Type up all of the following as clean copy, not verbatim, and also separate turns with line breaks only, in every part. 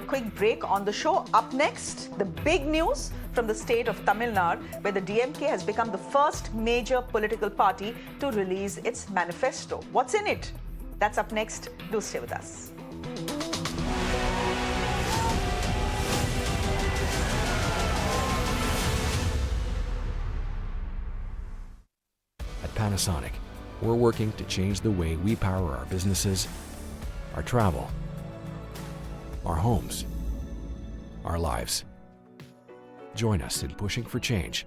quick break on the show. Up next, the big news from the state of Tamil Nadu, where the DMK has become the first major political party to release its manifesto. What's in it? That's up next. Do stay with us.
At Panasonic, we're working to change the way we power our businesses, our travel, our homes, our lives. Join us in pushing for change.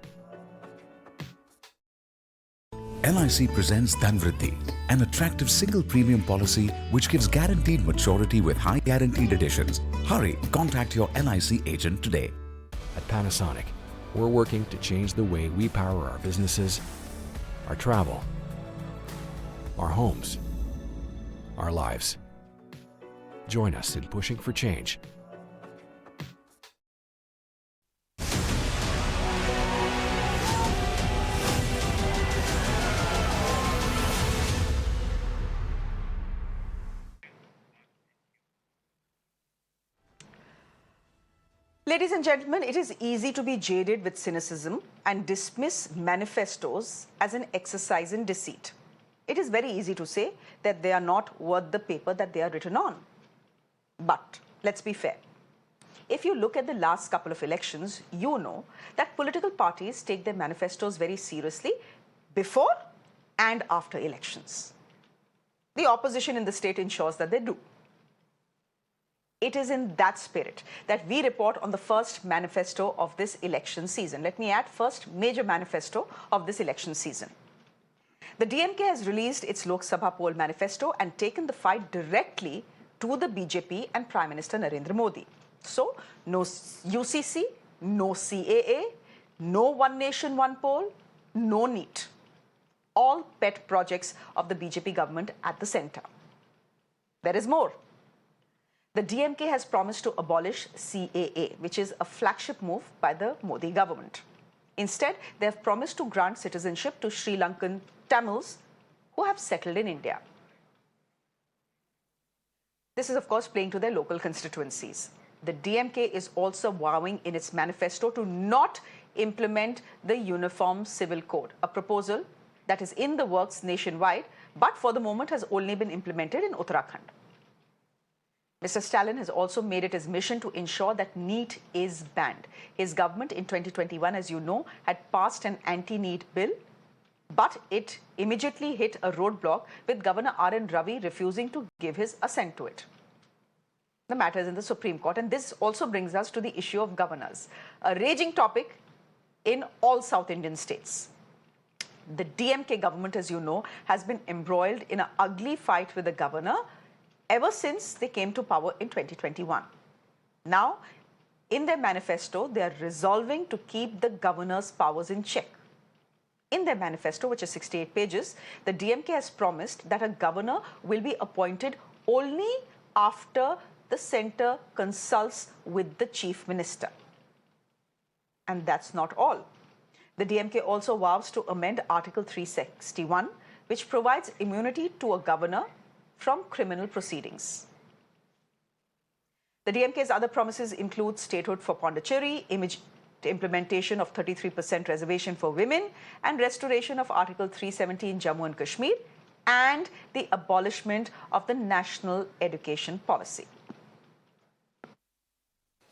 LIC presents Dhanvriddhi, an attractive single premium policy which gives guaranteed maturity with high guaranteed additions. Hurry, contact your LIC agent today.
At Panasonic, we're working to change the way we power our businesses, our travel, our homes, our lives. Join us in pushing for change.
Ladies and gentlemen, it is easy to be jaded with cynicism and dismiss manifestos as an exercise in deceit. It is very easy to say that they are not worth the paper that they are written on. But let's be fair. If you look at the last couple of elections, you know that political parties take their manifestos very seriously before and after elections. The opposition in the state ensures that they do. It is in that spirit that we report on the first manifesto of this election season. Let me add, first major manifesto of this election season. The DMK has released its Lok Sabha poll manifesto and taken the fight directly to the BJP and Prime Minister Narendra Modi. So, no UCC, no CAA, no One Nation, One Poll, no NEET. All pet projects of the BJP government at the centre. There is more. The DMK has promised to abolish CAA, which is a flagship move by the Modi government. Instead, they have promised to grant citizenship to Sri Lankan Tamils who have settled in India. This is, of course, playing to their local constituencies. The DMK is also vowing in its manifesto to not implement the Uniform Civil Code, a proposal that is in the works nationwide, but for the moment has only been implemented in Uttarakhand. Mr. Stalin has also made it his mission to ensure that NEET is banned. His government in 2021, as you know, had passed an anti-NEET bill, but it immediately hit a roadblock with Governor R.N. Ravi refusing to give his assent to it. The matter is in the Supreme Court, and this also brings us to the issue of governors, a raging topic in all South Indian states. The DMK government, as you know, has been embroiled in an ugly fight with the governor ever since they came to power in 2021. Now, in their manifesto, they are resolving to keep the governor's powers in check. In their manifesto, which is 68 pages, the DMK has promised that a governor will be appointed only after the centre consults with the chief minister. And that's not all. The DMK also vows to amend Article 361, which provides immunity to a governor from criminal proceedings. The DMK's other promises include statehood for Pondicherry, implementation of 33% reservation for women, and restoration of Article 370 in Jammu and Kashmir, and the abolishment of the national education policy.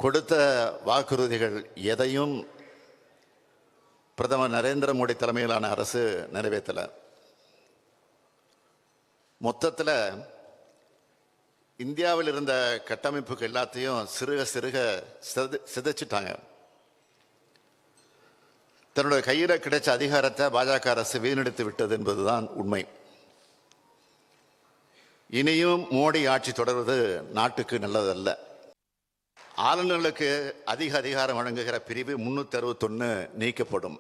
கொடுத்த வாக்குறுதிகள் எதையும் பிரதமர் நரேந்திர மோடி தலைமையிலான அரசு நிறைவேற்றல. மொத்தத்தில் இந்தியாவில் இருந்த கட்டமைப்புக்கு எல்லாத்தையும் சிறுக சிறுக சிதைச்சிட்டாங்க. தன்னுடைய கையில் கிடைச்ச அதிகாரத்தை பாஜக அரசு வீணடித்து விட்டது என்பதுதான் உண்மை. இனியும் மோடி ஆட்சி தொடர்வது நாட்டுக்கு நல்லதல்ல. ஆளுநர்களுக்கு அதிக அதிகாரம் வழங்குகிற பிரிவு 361 நீக்கப்படும்.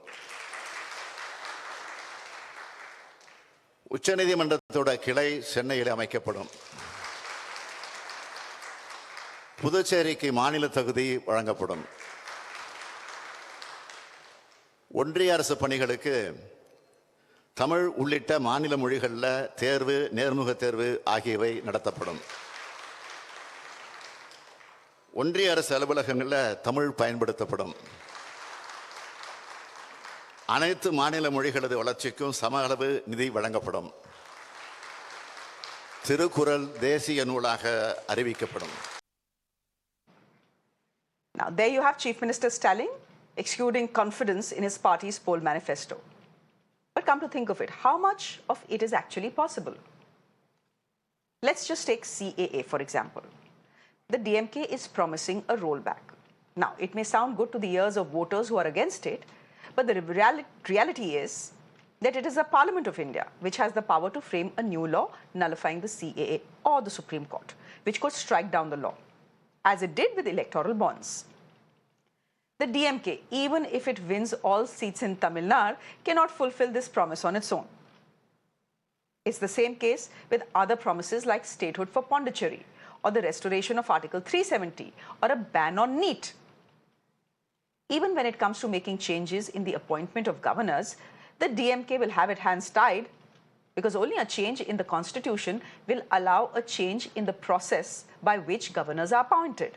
உச்சநீதிமன்றத்தோட கிளை சென்னையில் அமைக்கப்படும். புதுச்சேரிக்கு மாநில தகுதி வழங்கப்படும். ஒன்றிய அரசு பணிகளுக்கு தமிழ் உள்ளிட்ட மாநில மொழிகளில் தேர்வு, நேர்முக தேர்வு ஆகியவை நடத்தப்படும். ஒன்றிய அரசு அலுவலகங்களில் தமிழ் பயன்படுத்தப்படும். அனைத்து மாநில மொழிகளது வளர்ச்சிக்கும் சம அளவு நிதி வழங்கப்படும். திருக்குறள் தேசிய நூலாக அறிவிக்கப்படும்.
Now, there you have Chief Minister Stalin exuding confidence in his party's poll manifesto. But come to think of it, how much of it is actually possible? Let's just take CAA, for example. The DMK is promising a rollback. Now, it may sound good to the ears of voters who are against it, but the reality is that it is the Parliament of India which has the power to frame a new law nullifying the CAA or the Supreme Court, which could strike down the law, as it did with electoral bonds. The DMK, even if it wins all seats in Tamil Nadu, cannot fulfill this promise on its own. It's the same case with other promises like statehood for Pondicherry, or the restoration of Article 370, or a ban on NEET. Even when it comes to making changes in the appointment of governors, the DMK will have its hands tied, because only a change in the constitution will allow a change in the process by which governors are appointed.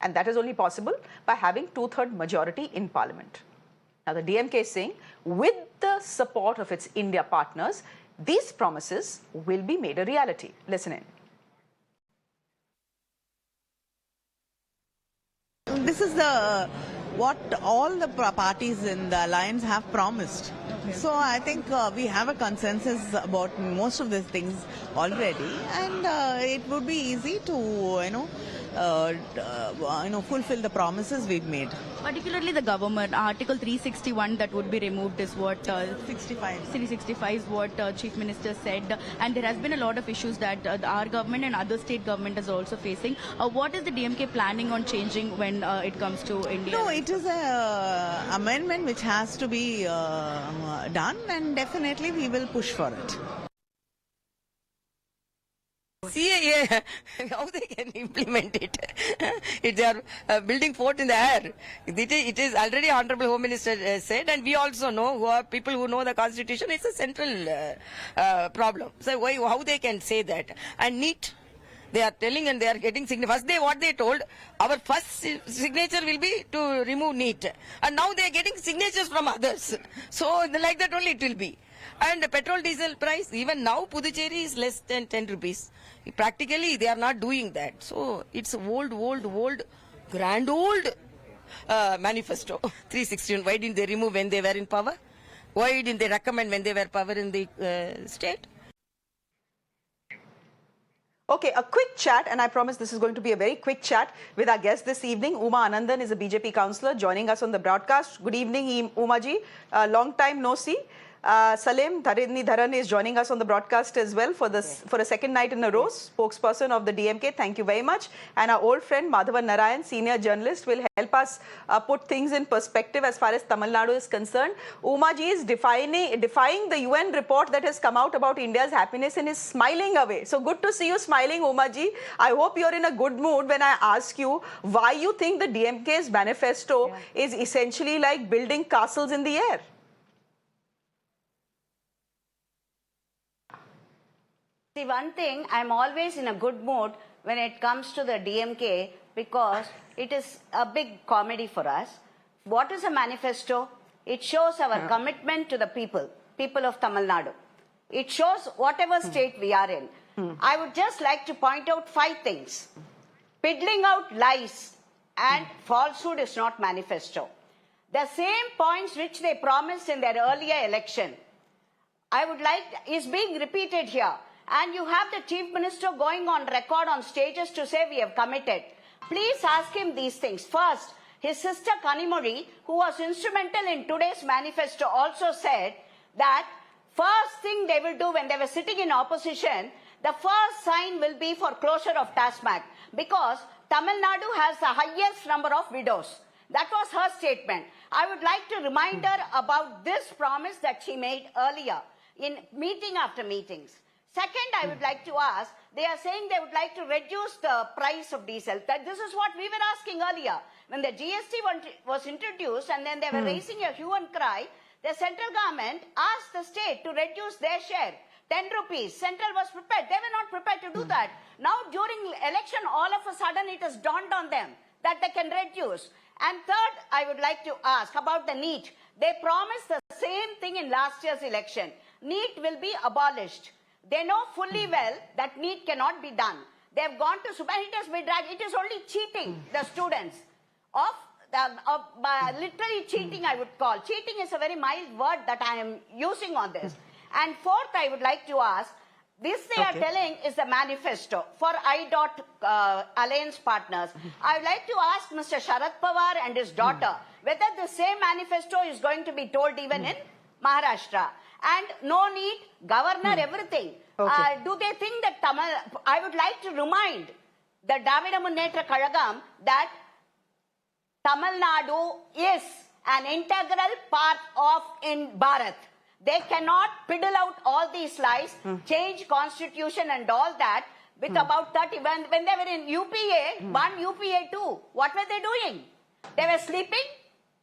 And that is only possible by having 2/3 majority in parliament. Now the DMK is saying, with the support of its India partners, these promises will be made a reality. Listen in.
This is what all the parties in the alliance have promised. Okay. So I think we have a consensus about most of these things already, and it would be easy to fulfill the promises we've made.
Particularly the government, Article 361 that would be removed is what 365 is what Chief Minister said, and there has been a lot of issues that our government and other state government is also facing. What is the DMK planning on changing when it comes to India?
No, it is an amendment which has to be done, and definitely we will push for it.
CAA, how they can implement it? They are building fort in the air. It is already Honorable Home Minister said, and we also know, who are people who know the Constitution, it's a central problem. So how they can say that? And NEET, they are telling and they are getting significant. First what they told, our first signature will be to remove NEET. And now they are getting signatures from others. So like that only it will be. And the petrol diesel price, even now Puducherry is less than 10 rupees. Practically they are not doing that. So it's old, grand old manifesto. 361, why didn't they remove when they were in power? Why didn't they recommend when they were power in the state?
Okay, a quick chat, and I promise this is going to be a very quick chat with our guest this evening. Uma Anandan is a BJP councillor joining us on the broadcast. Good evening, Uma ji. Long time no see. Salem, Dharanidharan is joining us on the broadcast as well for a second night in a row, spokesperson of the DMK. Thank you very much. And our old friend Madhavan Narayan, senior journalist, will help us put things in perspective as far as Tamil Nadu is concerned. Uma ji is defying the UN report that has come out about India's happiness and is smiling away. So good to see you smiling, Uma ji. I hope you're in a good mood when I ask you why you think the DMK's manifesto is essentially like building castles in the air.
See, one thing, I'm always in a good mood when it comes to the DMK because it is a big comedy for us. What is a manifesto? It shows our commitment to the people of Tamil Nadu. It shows whatever state we are in. I would just like to point out 5 things. Peddling out lies and falsehood is not manifesto. The same points which they promised in their earlier election, I would like, is being repeated here. And you have the Chief Minister going on record on stages to say we have committed. Please ask him these things. First, his sister Kanimozhi, who was instrumental in today's manifesto, also said that first thing they will do when they were sitting in opposition, the first sign will be for closure of TASMAC because Tamil Nadu has the highest number of widows. That was her statement. I would like to remind her about this promise that she made earlier in meeting after meetings. Second, I would like to ask, they are saying they would like to reduce the price of diesel. This is what we were asking earlier. When the GST was introduced and then they were raising a hue and cry, the central government asked the state to reduce their share. 10 rupees. Central was prepared. They were not prepared to do that. Now, during election, all of a sudden, it has dawned on them that they can reduce. And third, I would like to ask about the NEET. They promised the same thing in last year's election. NEET will be abolished. They know fully well that NEET cannot be done. They have gone to Supreme, it has been dragged. It is only cheating the students literally cheating, I would call. Cheating is a very mild word that I am using on this. And fourth, I would like to ask, this they are telling is the manifesto for Alliance partners. I would like to ask Mr. Sharad Pawar and his daughter whether the same manifesto is going to be told even in Maharashtra. And no need, governor, everything. Do they think that I would like to remind the Davida Munnetra Kazhagam that Tamil Nadu is an integral part of Bharat. They cannot piddle out all these lies, change constitution and all that with about 30. When they were in UPA 1, UPA 2, what were they doing? They were sleeping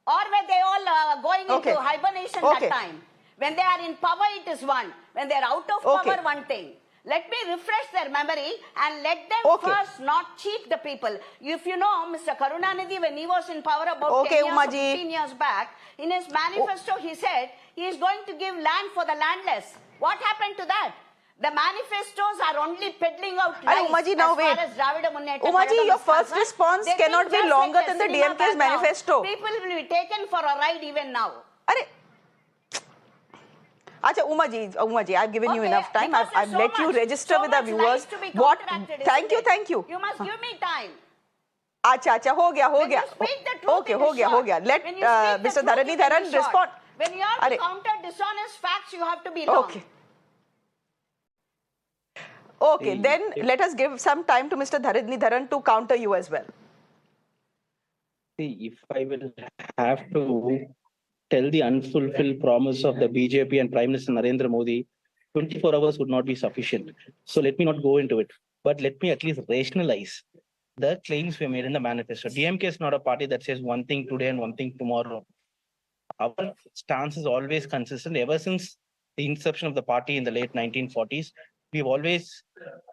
or were they all going into hibernation that time? When they are in power, it is one. When they are out of power, one thing. Let me refresh their memory and let them first not cheat the people. If you know, Mr. Karunanidhi, when he was in power about 10 years or 15 years back, in his manifesto, he said he is going to give land for the landless. What happened to that? The manifestos are only peddling out lies
Umaji, now
as far as Dravida Munnetra
Umaji, your first
concerned.
response
They
cannot
think
be
just
longer
like
than the
cinema
DMK's
background,
manifesto.
People will be taken for a ride even now.
Acha, Umaji, I've given you enough time. I've
so
let you
much-
register
so
with the
much
viewers.
lies to be
What?
counteracted,
Thank you,
isn't it?
thank you.
You must give me time.
Acha, ho gaya.
When you speak the truth,
Okay,
it
ho
is
gaya.
short.
Let
When you speak the
Mr.
truth, it can
Dharanidharan
be short.
respond.
When you have to counter dishonest facts, you have to be long.
Okay, then let us give some time to Mr. Dharanidharan to counter you as well.
See, if I will have to tell the unfulfilled promise of the BJP and Prime Minister Narendra Modi, 24 hours would not be sufficient. So let me not go into it, but let me at least rationalize the claims we made in the manifesto. DMK is not a party that says one thing today and one thing tomorrow. Our stance is always consistent. Ever since the inception of the party in the late 1940s, we've always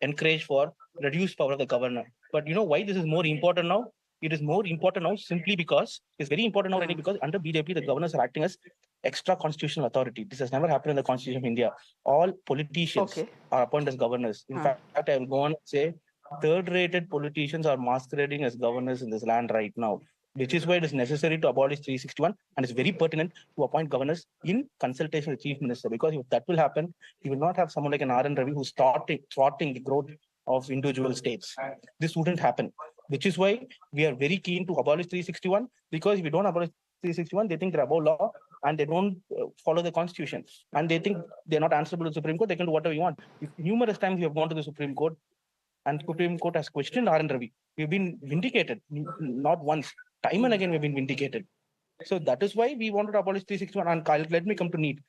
encouraged for reduced power of the governor. But you know why this is more important now? It is more important now simply because it's very important now because under BJP, the governors are acting as extra constitutional authority. This has never happened in the Constitution of India. All politicians are appointed as governors. In fact, I will go on and say third-rated politicians are masquerading as governors in this land right now, which is why it is necessary to abolish 361 and it's very pertinent to appoint governors in consultation with the Chief Minister, because if that will happen, you will not have someone like an R.N. Ravi who's thwarting the growth of individual states. This wouldn't happen, which is why we are very keen to abolish 361, because if we don't abolish 361, they think they're above law and they don't follow the Constitution. And they think they're not answerable to the Supreme Court, they can do whatever you want. If numerous times we have gone to the Supreme Court and the Supreme Court has questioned R.N. Ravi, we've been vindicated, not once. Time and again, we've been vindicated. So that is why we wanted to abolish 361. And let me come to NEET.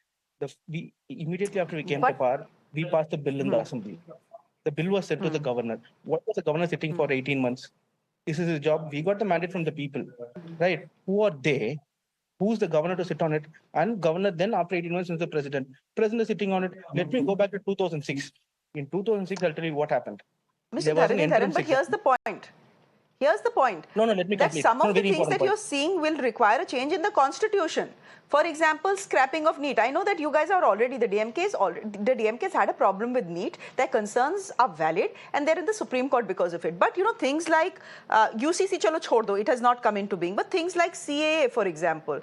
We immediately after we came to power, we passed the bill in the assembly. The bill was sent to the governor. What was the governor sitting for 18 months? This is his job. We got the mandate from the people, right? Who are they? Who's the governor to sit on it? And governor then after 18 months is the president. President is sitting on it. Let me go back to 2006. In 2006, I'll tell you what happened.
Mr. Dharanidharan, but here's the point. Here's the point.
No, let me complete.
That some of the things that you're seeing will require a change in the Constitution. For example, scrapping of NEET. I know that you guys are already, the DMK's had a problem with NEET. Their concerns are valid and they're in the Supreme Court because of it. But you know, things like UCC chalo chhod do, it has not come into being. But things like CAA, for example,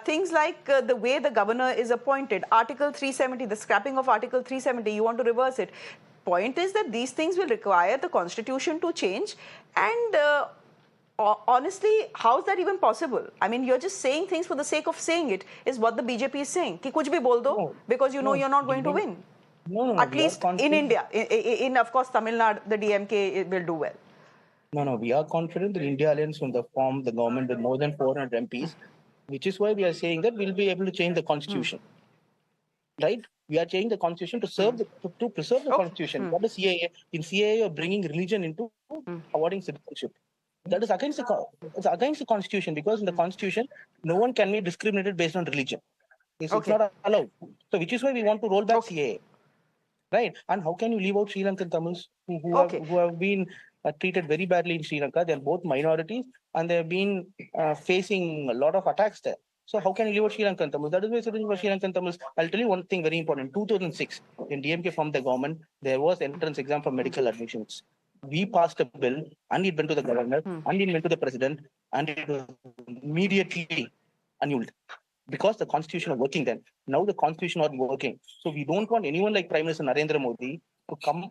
things like the way the governor is appointed, Article 370, the scrapping of Article 370, you want to reverse it. Point is that these things will require the Constitution to change, and honestly, how is that even possible? I mean, you're just saying things for the sake of saying it, is what the BJP is saying. Ki kuch bhi bol do, because you know you're not going to win.
No,
at least in India. In of course, Tamil Nadu, the DMK will do well.
No, we are confident that India Alliance will form the government with more than 400 MPs, which is why we are saying that we'll be able to change the Constitution. Right? We are changing the Constitution to preserve the Constitution. What is CAA? In CAA, you're bringing religion into awarding citizenship. That is against the Constitution, because in the Constitution, no one can be discriminated based on religion. It's not allowed. So, which is why we want to roll back CAA. right? And how can you leave out Sri Lankan Tamils who have been treated very badly in Sri Lanka? They're both minorities and they've been facing a lot of attacks there. So how can you leave out Sri Lankan Tamils? That is why for Sri Lankan Tamils. I'll tell you one thing very important. 2006, when DMK formed the government, there was entrance exam for medical admissions. We passed a bill and it went to the governor and it went to the president and it was immediately annulled because the constitution was working then. Now the constitution not working. So we don't want anyone like Prime Minister Narendra Modi to come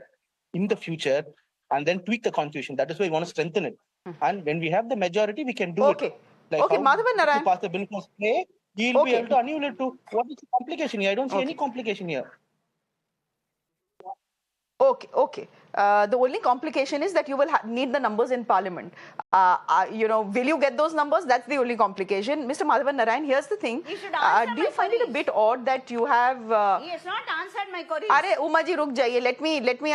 in the future and then tweak the constitution. That is why we want to strengthen it. And when we have the majority, we can do it. Like
Okay, Madhavan Narayan.
To pass the bill for play, he'll be able to annul it to. What is the complication here? I don't see any complication here.
Okay. The only complication is that you will need the numbers in Parliament. Will you get those numbers? That's the only complication. Mr. Madhavan Narayan, here's the thing.
He should answer
do you find it a bit odd that you have...
He has not answered my queries.
Arey, Umaji, ruk jaiye. Let me...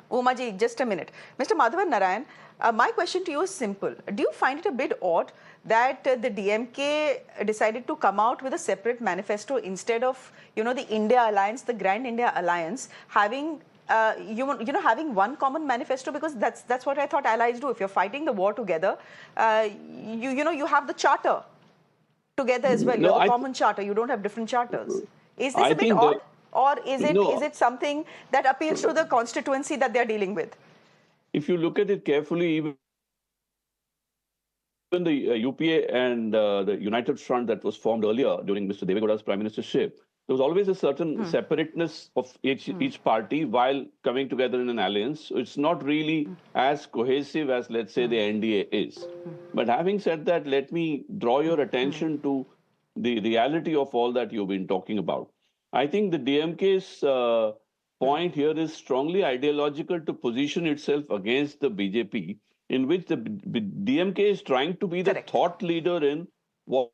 Umaji, just a minute. Mr. Madhavan Narayan, my question to you is simple. Do you find it a bit odd that the DMK decided to come out with a separate manifesto instead of, the India Alliance, the Grand India Alliance, having having one common manifesto? Because that's what I thought allies do. If you're fighting the war together, you have the charter together as well. You have a common charter. You don't have different charters. Is this a bit odd? Or is it something that appeals to the constituency that they're dealing with?
If you look at it carefully, even the UPA and the United Front that was formed earlier during Mr. Devegowda's prime ministership, there was always a certain separateness of each party while coming together in an alliance. So it's not really as cohesive as, let's say, the NDA is. But having said that, let me draw your attention to the reality of all that you've been talking about. I think the DMK's point here is strongly ideological to position itself against the BJP, in which the DMK is trying to be the thought leader in what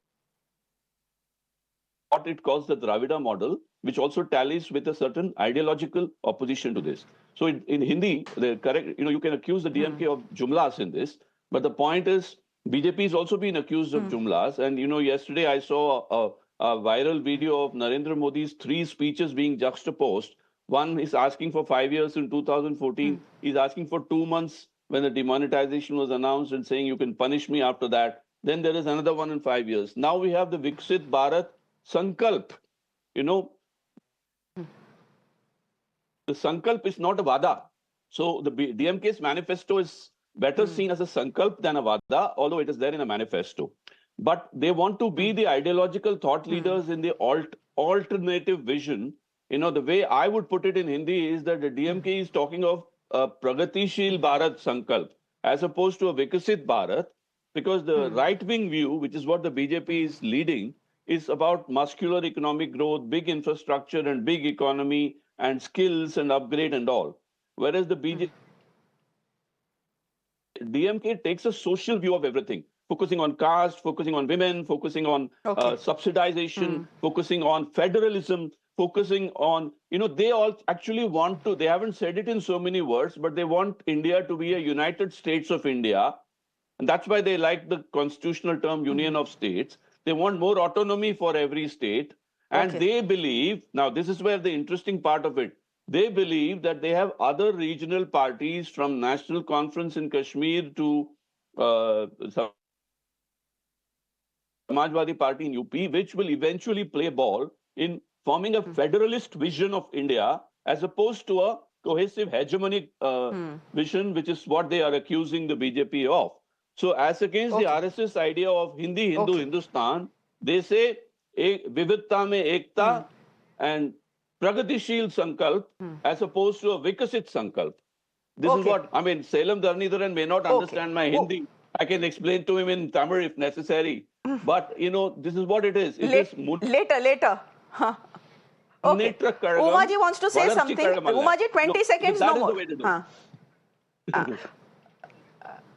it calls the Dravida model, which also tallies with a certain ideological opposition to this. So in Hindi, the correct, you can accuse the DMK of jumlas in this, but the point is BJP is also being accused of jumlas. And yesterday I saw a viral video of Narendra Modi's 3 speeches being juxtaposed. One is asking for 5 years in 2014. He's asking for 2 months when the demonetization was announced and saying you can punish me after that. Then there is another one in 5 years. Now we have the Viksit Bharat Sankalp. The Sankalp is not a Vada. So the DMK's manifesto is better seen as a Sankalp than a Vada, although it is there in a manifesto. But they want to be the ideological thought leaders in the alternative vision. The way I would put it in Hindi is that the DMK is talking of a Pragatishil Bharat Sankalp as opposed to a Vikasit Bharat, because the right-wing view, which is what the BJP is leading, is about muscular economic growth, big infrastructure and big economy and skills and upgrade and all. Whereas the DMK takes a social view of everything, focusing on caste, focusing on women, focusing on subsidization, focusing on federalism, focusing on, they all actually want to, they haven't said it in so many words, but they want India to be a United States of India. And that's why they like the constitutional term Union of States. They want more autonomy for every state. And they believe, now this is where the interesting part of it, they believe that they have other regional parties from National Conference in Kashmir to Samajwadi Party in UP, which will eventually play ball in forming a federalist vision of India as opposed to a cohesive hegemonic vision, which is what they are accusing the BJP of. So as against the RSS idea of Hindi, Hindu, Hindustan, they say Vividta mein ekta and Pragatishil Sankalp as opposed to a Vikasit Sankalp. This is what, Salem Dharanidharan may not understand my Hindi. I can explain to him in Tamil if necessary. But, this is what it is.
Later. Huh. Okay. Umaji wants to say something. Umaji, 20 seconds, no more.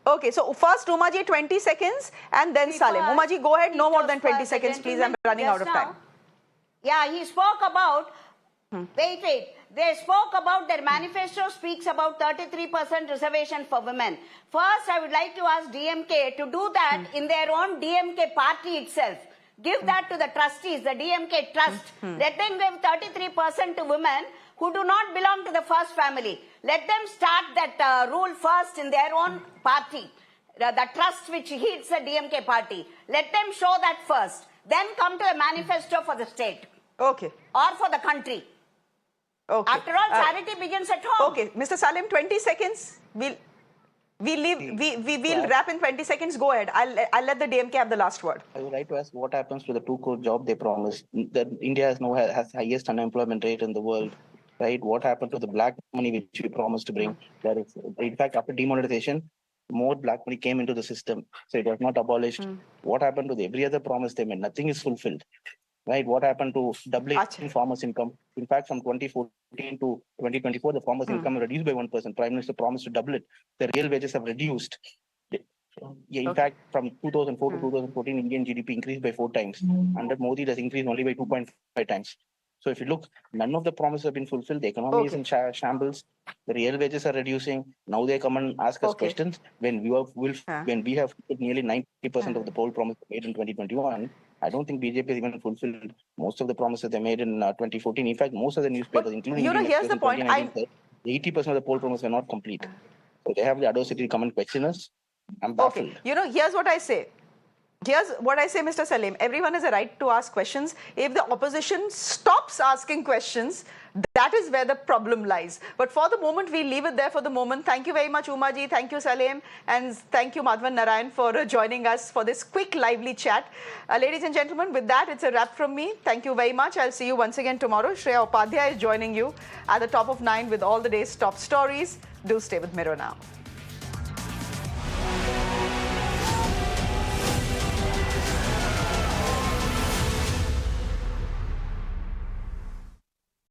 Okay, so first Umaji, 20 seconds, and then Salem. Umaji, go ahead, no more than 20 seconds, please. I'm running out of time.
Yeah, he spoke about, wait. They spoke about their manifesto speaks about 33% reservation for women. First, I would like to ask DMK to do that in their own DMK party itself. Give that to the trustees, the DMK trust. Let them give 33% to women. who do not belong to the first family. Let them start that rule first in their own party. The trust which heeds the DMK party. Let them show that first. Then come to a manifesto for the state.
Okay.
Or for the country.
Okay.
After all, charity begins at home.
Okay. Mr. Salem, 20 seconds. We'll wrap in 20 seconds. Go ahead. I'll let the DMK have the last word.
I would like to ask what happens to the 2 crore job they promised. That India has highest unemployment rate in the world, right? What happened to the black money which we promised to bring? That is, in fact, after demonetization, more black money came into the system, so it was not abolished. What happened to every other promise they made? Nothing is fulfilled, right? What happened to doubling farmers' income? In fact, from 2014 to 2024, the farmers' income reduced by 1%. Prime Minister promised to double it. The real wages have reduced. In fact, from 2004 to 2014, Indian GDP increased by 4 times. Under Modi, it has increased only by 2.5 times. So if you look, none of the promises have been fulfilled. The economy is in shambles. The real wages are reducing. Now they come and ask us questions when we have nearly 90% of the poll promises made in 2021. I don't think BJP has even fulfilled most of the promises they made in 2014. In fact, most of the newspapers, including
here's the point.
80% of the poll promises are not complete. So they have the audacity to come and question us. I'm baffled.
Okay. Here's what I say. Mr. Salem. Everyone has a right to ask questions. If the opposition stops asking questions, that is where the problem lies. But for the moment, we leave it there for the moment. Thank you very much, Umaji. Thank you, Salem. And thank you, Madhavan Narayan, for joining us for this quick, lively chat. Ladies and gentlemen, with that, it's a wrap from me. Thank you very much. I'll see you once again tomorrow. Shreya Upadhyay is joining you at the top of 9 with all the day's top stories. Do stay with Mirror now.